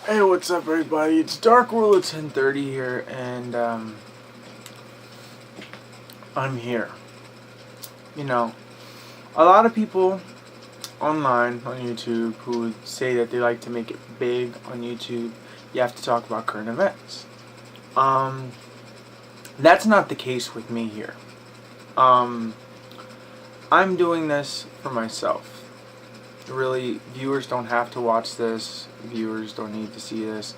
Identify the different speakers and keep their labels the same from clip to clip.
Speaker 1: Hey, what's up, everybody? It's Dark Rule at 10:30 here, and I'm here. You know, a lot of people online on YouTube who say that they like to make it big on YouTube. You have to talk about current events. Um, that's not the case with me here. Um, I'm doing this for myself. Really, viewers don't have to watch this. Viewers don't need to see this.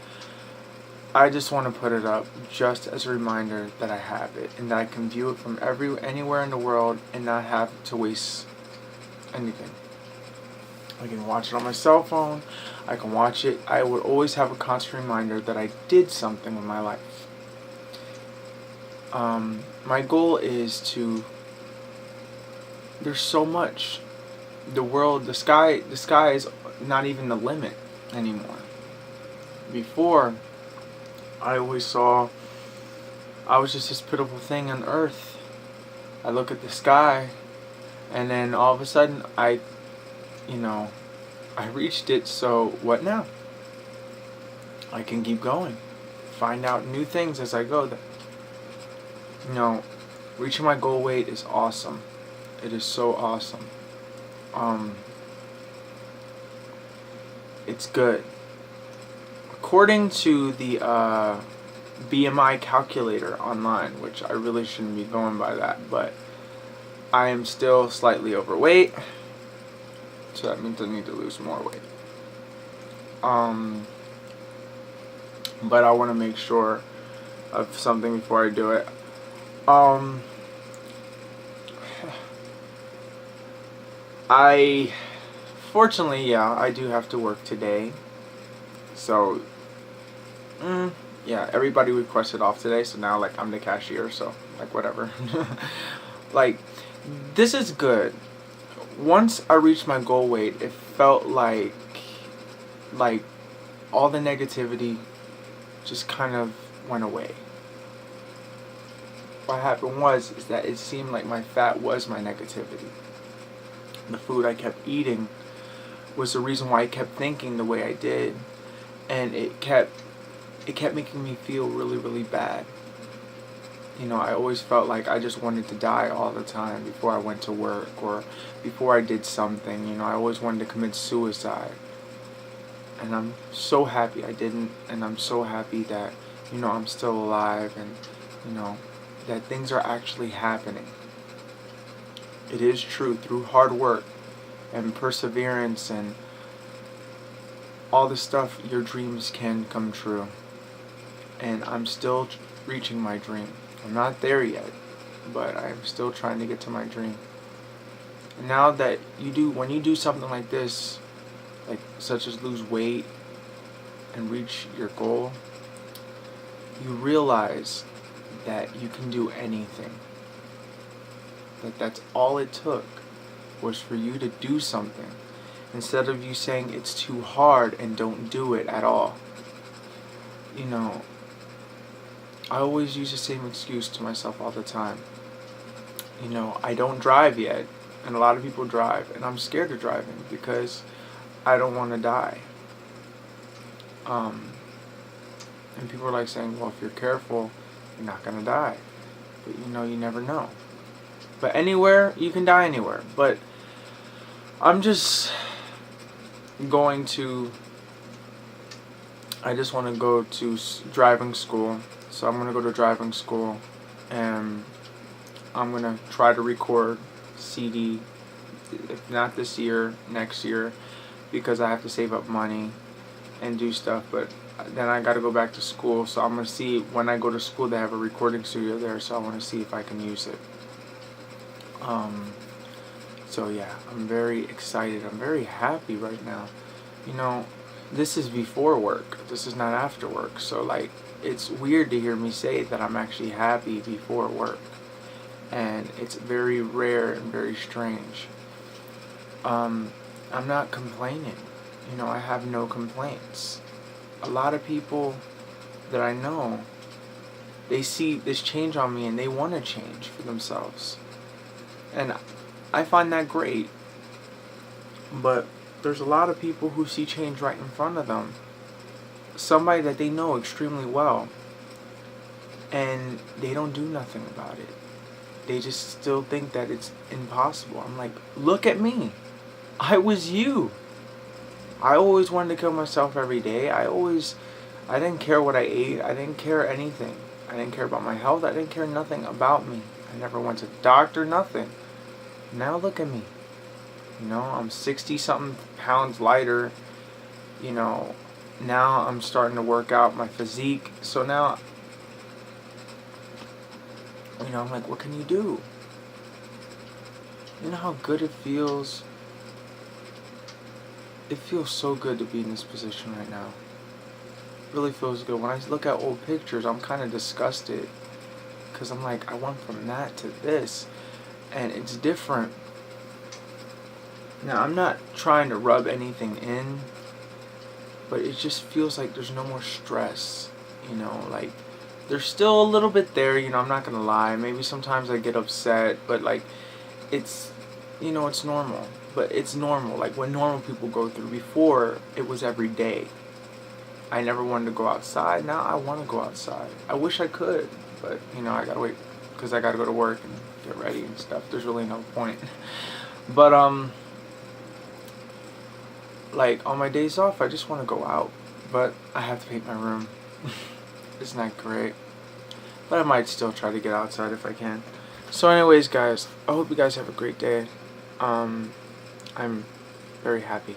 Speaker 1: I just want to put it up just as a reminder that I have it and that I can view it from anywhere in the world and not have to waste anything. I can watch it on my cell phone. I can watch it. I would always have a constant reminder that I did something in my life. My goal is to. There's so much. The world, the sky is not even the limit anymore. Before, I always saw I was just this pitiful thing on earth. I look at the sky, and then all of a sudden, you know, I reached it, so what now? I can keep going. Find out new things as I go. You know, reaching my goal weight is awesome. It is so awesome. Um, it's good. According to the BMI calculator online, which I really shouldn't be going by that, but I am still slightly overweight, so that means I need to lose more weight. But I want to make sure of something before I do it. I fortunately, yeah, I do have to work today, so yeah, everybody requested off today, so now like I'm the cashier, so like whatever. Like, this is good. Once I reached my goal weight, it felt like all the negativity just kind of went away. What happened is that it seemed like my fat was my negativity. The food I kept eating was the reason why I kept thinking the way I did, and it kept making me feel really, really bad. You know, I always felt like I just wanted to die all the time before I went to work or before I did something. You know, I always wanted to commit suicide. And I'm so happy I didn't, and I'm so happy that, I'm still alive, and, you know, that things are actually happening. It is true, through hard work and perseverance and all the stuff, your dreams can come true. And I'm still reaching my dream. I'm not there yet, but I'm still trying to get to my dream. And now that when you do something like this, like such as lose weight and reach your goal, you realize that you can do anything. That's all it took was for you to do something, instead of you saying it's too hard and don't do it at all. You know, I always use the same excuse to myself all the time. You know, I don't drive yet, and a lot of people drive, and I'm scared of driving because I don't want to die. And people are like saying, well, if you're careful, you're not going to die. But you never know. But anywhere, you can die anywhere. But I'm just going to, I just want to go to driving school. So I'm going to go to driving school, and I'm going to try to record CD, if not this year, next year, because I have to save up money and do stuff. But then I got to go back to school, so I'm going to see, when I go to school, they have a recording studio there, so I want to see if I can use it. So yeah, I'm very excited. I'm very happy right now. You know, this is before work. This is not after work. So like, it's weird to hear me say that I'm actually happy before work. And it's very rare and very strange. I'm not complaining. You know, I have no complaints. A lot of people that I know, they see this change on me and they want to change for themselves. And I find that great. But there's a lot of people who see change right in front of them somebody that they know extremely well, and they don't do nothing about it. They just still think that it's impossible. I'm like, look at me. I was you. I always wanted to kill myself every day. I didn't care what I ate. I didn't care anything. I didn't care about my health. I didn't care nothing about me. I never went to the doctor, nothing. Now look at me. You know, I'm 60 something pounds lighter. You know, now I'm starting to work out my physique. So now, you know, I'm like, what can you do? You know how good it feels? It feels so good to be in this position right now. It really feels good. When I look at old pictures, I'm kind of disgusted. Because I'm like, I went from that to this. And it's different. Now, I'm not trying to rub anything in. But it just feels like there's no more stress. You know, like, there's still a little bit there, you know, I'm not going to lie. Maybe sometimes I get upset. But, like, it's, you know, it's normal. But it's normal. Like, what normal people go through. Before, it was every day. I never wanted to go outside. Now I want to go outside. I wish I could. But, you know, I got to wait. Because I got to go to work and get ready and stuff. There's really no point. But, like, on my days off, I just want to go out. But I have to paint my room. It's not great. But I might still try to get outside if I can. So anyways, guys, I hope you guys have a great day. I'm very happy.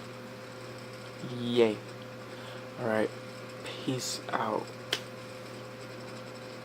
Speaker 1: Yay. Alright. Peace out.